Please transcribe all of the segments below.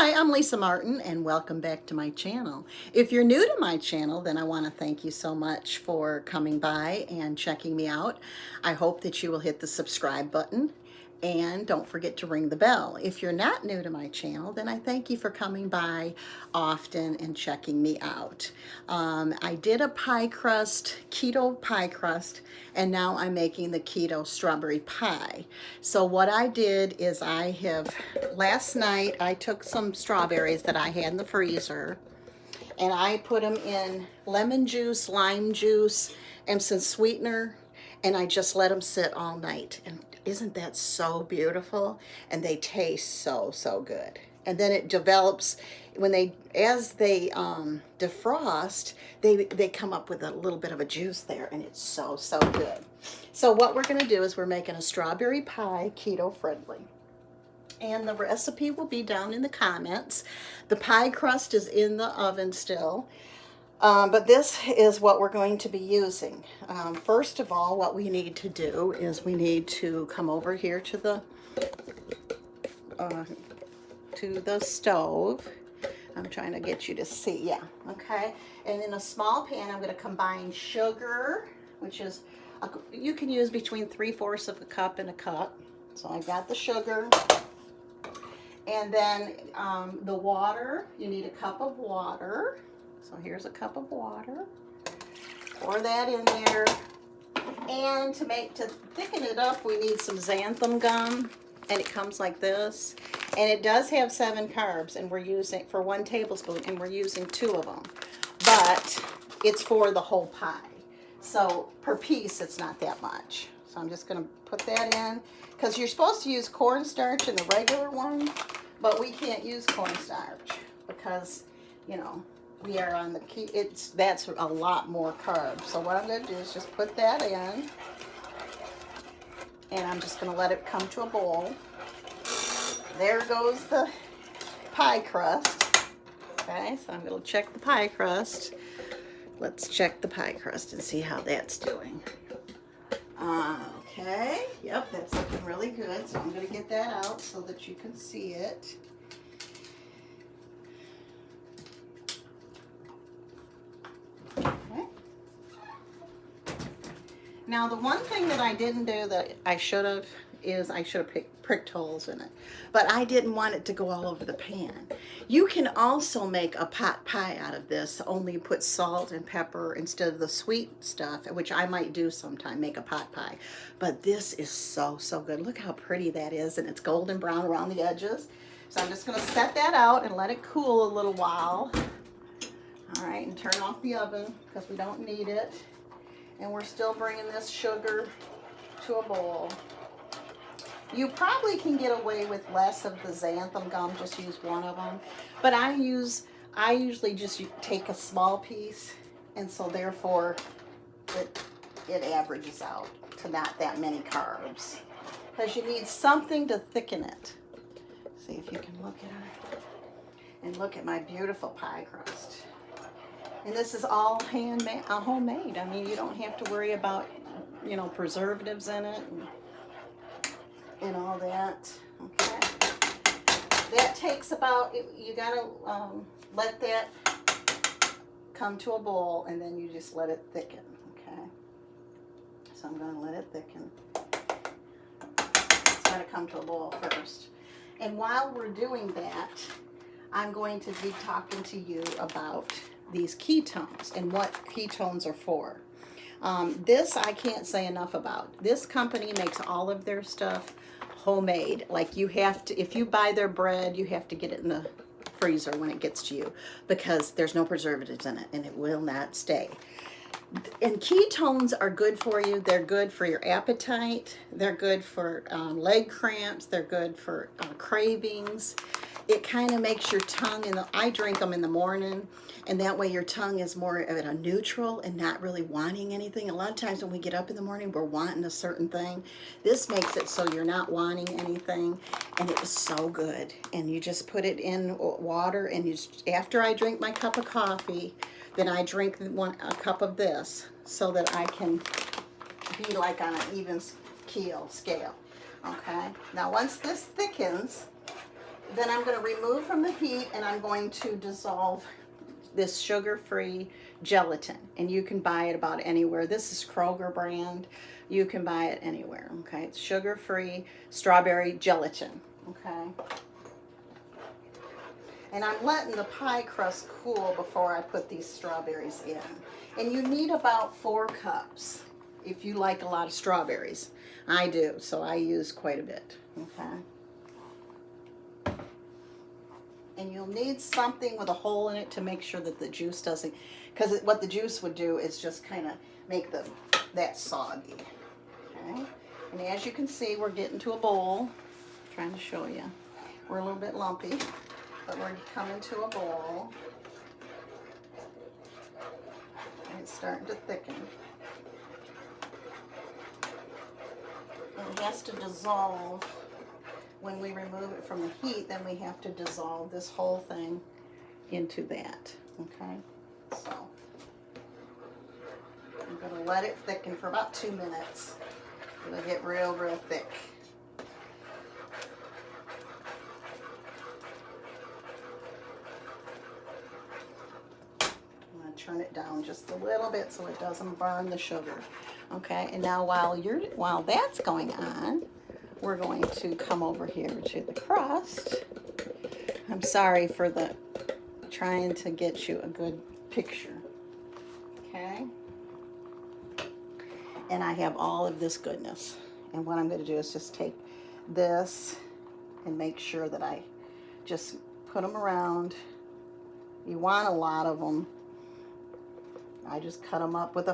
Hi, I'm Lisa Martin and welcome back to my channel. If you're new to my channel, then I want to thank you so much for coming by and checking me out. I hope that you will hit the subscribe button and don't forget to ring the bell. If you're not new to my channel, then I thank you for coming by often and checking me out. I did a pie crust, keto pie crust, and now I'm making the keto strawberry pie. So what I did is last night I took some strawberries that I had in the freezer and I put them in lemon juice, lime juice, and some sweetener, and I just let them sit all night. And isn't that so beautiful? And they taste so, so good. And then it develops, as they defrost, they come up with a little bit of a juice there, and it's so, so good. So what we're gonna do is we're making a strawberry pie, keto friendly. And the recipe will be down in the comments. The pie crust is in the oven still. But this is what we're going to be using. First of all, what we need to do is we need to come over here to the stove. I'm trying to get you to see, yeah, okay. And in a small pan, I'm going to combine sugar, which is, you can use between 3/4 of a cup and a cup. So I got the sugar. And then the water, you need a cup of water. So here's a cup of water. Pour that in there. And to thicken it up, we need some xanthan gum. And it comes like this. And it does have 7 carbs, and we're using for 1 tablespoon, and we're using 2 of them. But it's for the whole pie. So per piece, it's not that much. So I'm just going to put that in. Because you're supposed to use cornstarch in the regular one, but we can't use cornstarch because, you know, we are on the that's a lot more carbs. So what I'm going to do is just put that in, and I'm just going to let it come to a boil. There goes the pie crust. Okay, so I'm going to check the pie crust. Let's check the pie crust and see how that's doing. Okay, yep, that's looking really good. So I'm going to get that out so that you can see it. Okay. Now the one thing that I didn't do that I should have is I should have pricked holes in it. But I didn't want it to go all over the pan. You can also make a pot pie out of this, only put salt and pepper instead of the sweet stuff, which I might do sometime, make a pot pie. But this is so, so good. Look how pretty that is, and it's golden brown around the edges. So I'm just gonna set that out and let it cool a little while. All right, and turn off the oven because we don't need it. And we're still bringing this sugar to a boil. You probably can get away with less of the xanthan gum, just use 1 of them. But I usually just take a small piece, and so therefore it averages out to not that many carbs. Because you need something to thicken it. See if you can look at her. And look at my beautiful pie crust. And this is all homemade. I mean, you don't have to worry about, you know, preservatives in it. And all that. Okay. That takes about, you gotta let that come to a boil, and then you just let it thicken. Okay. So I'm gonna let it thicken. It's gotta come to a boil first. And while we're doing that, I'm going to be talking to you about these ketones and what ketones are for. This I can't say enough about. This company makes all of their stuff homemade. Like you have to, if you buy their bread, you have to get it in the freezer when it gets to you because there's no preservatives in it and it will not stay. And ketones are good for you. They're good for your appetite. They're good for leg cramps. They're good for cravings. It kind of makes your tongue, I drink them in the morning, and that way your tongue is more at a neutral and not really wanting anything. A lot of times when we get up in the morning, we're wanting a certain thing. This makes it so you're not wanting anything, and it is so good. And you just put it in water, and after I drink my cup of coffee, then I drink a cup of this so that I can be like on an even scale. Okay, now once this thickens, then I'm going to remove from the heat, and I'm going to dissolve this sugar-free gelatin. And you can buy it about anywhere. This is Kroger brand. You can buy it anywhere, okay? It's sugar-free strawberry gelatin, okay? And I'm letting the pie crust cool before I put these strawberries in. And you need about 4 cups if you like a lot of strawberries. I do, so I use quite a bit, okay? And you'll need something with a hole in it to make sure that the juice doesn't, because what the juice would do is just kind of make that soggy, okay? And as you can see, we're getting to a bowl. I'm trying to show you. We're a little bit lumpy, but we're coming to a bowl. And it's starting to thicken. And it has to dissolve. When we remove it from the heat, then we have to dissolve this whole thing into that, okay? So, I'm gonna let it thicken for about 2 minutes. It'll get real, real thick. I'm gonna turn it down just a little bit so it doesn't burn the sugar, okay? And now while that's going on, we're going to come over here to the crust. I'm sorry for trying to get you a good picture, okay? And I have all of this goodness. And what I'm going to do is just take this and make sure that I just put them around. You want a lot of them. I just cut them up with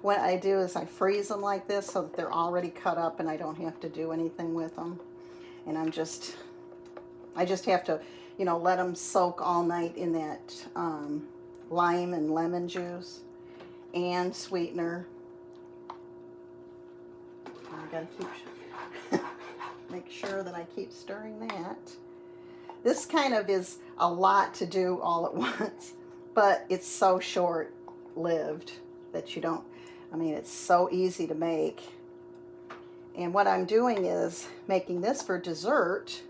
what I do is I freeze them like this so that they're already cut up and I don't have to do anything with them. And I just have to, you know, let them soak all night in that lime and lemon juice and sweetener. I gotta keep make sure that I keep stirring that. This kind of is a lot to do all at once, but it's so short-lived that you don't, I mean, it's so easy to make. And what I'm doing is making this for dessert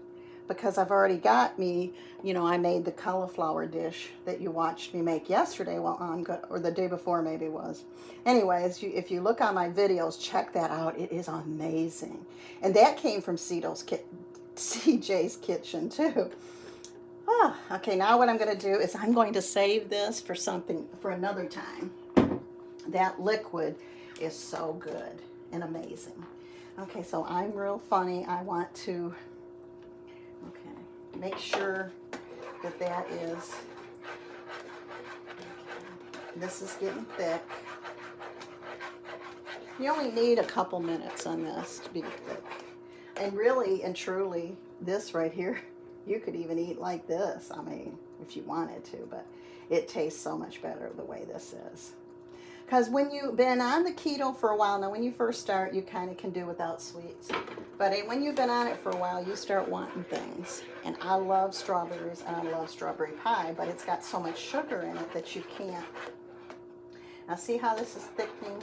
because I've already got me, you know, I made the cauliflower dish that you watched me make yesterday, or the day before maybe it was. Anyways, if you look on my videos, check that out. It is amazing. And that came from CJ's Kitchen too. Okay, now what I'm going to do is I'm going to save this for another time. That liquid is so good and amazing. Okay, so I'm real funny. I want to, make sure that is, this is getting thick. You only need a couple minutes on this to be thick. And really and truly, this right here, you could even eat like this, I mean, if you wanted to, but it tastes so much better the way this is. Because when you've been on the keto for a while, now when you first start, you kind of can do without sweets. But when you've been on it for a while, you start wanting things. And I love strawberries, and I love strawberry pie, but it's got so much sugar in it that you can't. Now see how this is thickening?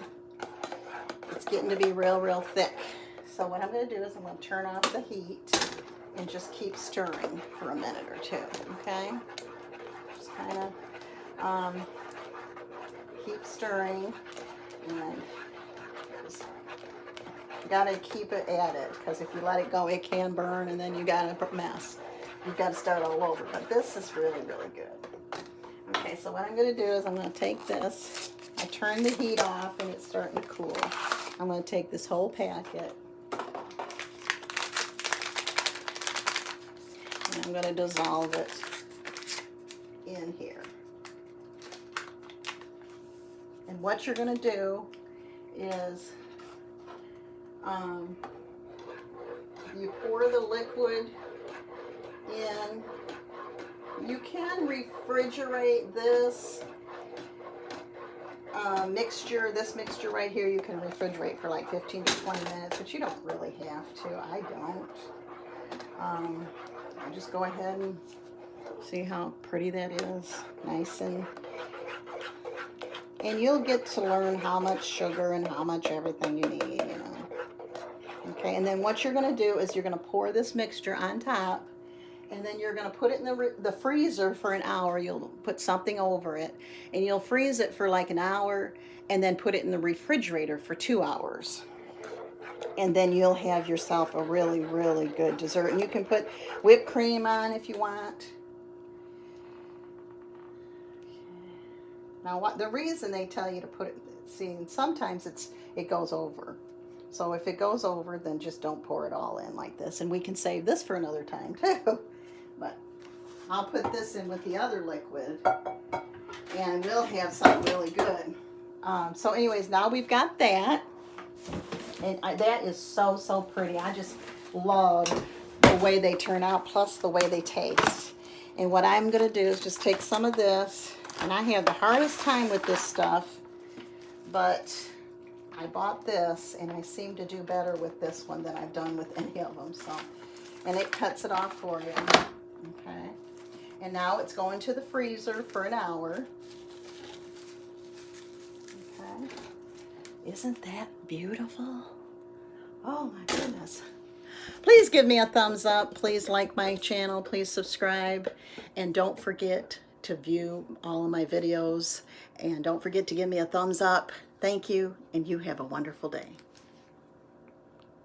It's getting to be real, real thick. So what I'm going to do is I'm going to turn off the heat and just keep stirring for a minute or two, okay? Just kind of keep stirring, and just gotta keep it at it, because if you let it go, it can burn, and then you got a mess. You've got to start all over, but this is really, really good. Okay, so what I'm going to do is I'm going to take this. I turn the heat off, and it's starting to cool. I'm going to take this whole packet, and I'm going to dissolve it in here. And what you're going to do is you pour the liquid in. You can refrigerate this this mixture right here. You can refrigerate for like 15 to 20 minutes, but you don't really have to. I don't. I'll just go ahead and see how pretty that is. Nice and you'll get to learn how much sugar and how much everything you need, you know. Okay, and then what you're going to do is you're going to pour this mixture on top, And then you're going to put it in the freezer for an hour. You'll put something over it, and you'll freeze it for like an hour, and then put it in the refrigerator for 2 hours. And then you'll have yourself a really, really good dessert. And you can put whipped cream on if you want. Now, the reason they tell you to put it, see, sometimes it goes over. So if it goes over, then just don't pour it all in like this. And we can save this for another time too. But I'll put this in with the other liquid, and we'll have something really good. So anyways, now we've got that. And that is so, so pretty. I just love the way they turn out, plus the way they taste. And what I'm going to do is just take some of this. And I have the hardest time with this stuff, but I bought this, and I seem to do better with this one than I've done with any of them. So, and it cuts it off for you. Okay. And now it's going to the freezer for an hour. Okay. Isn't that beautiful? Oh my goodness. Please give me a thumbs up. Please like my channel. Please subscribe. And don't forget to view all of my videos. And don't forget to give me a thumbs up. Thank you, and you have a wonderful day.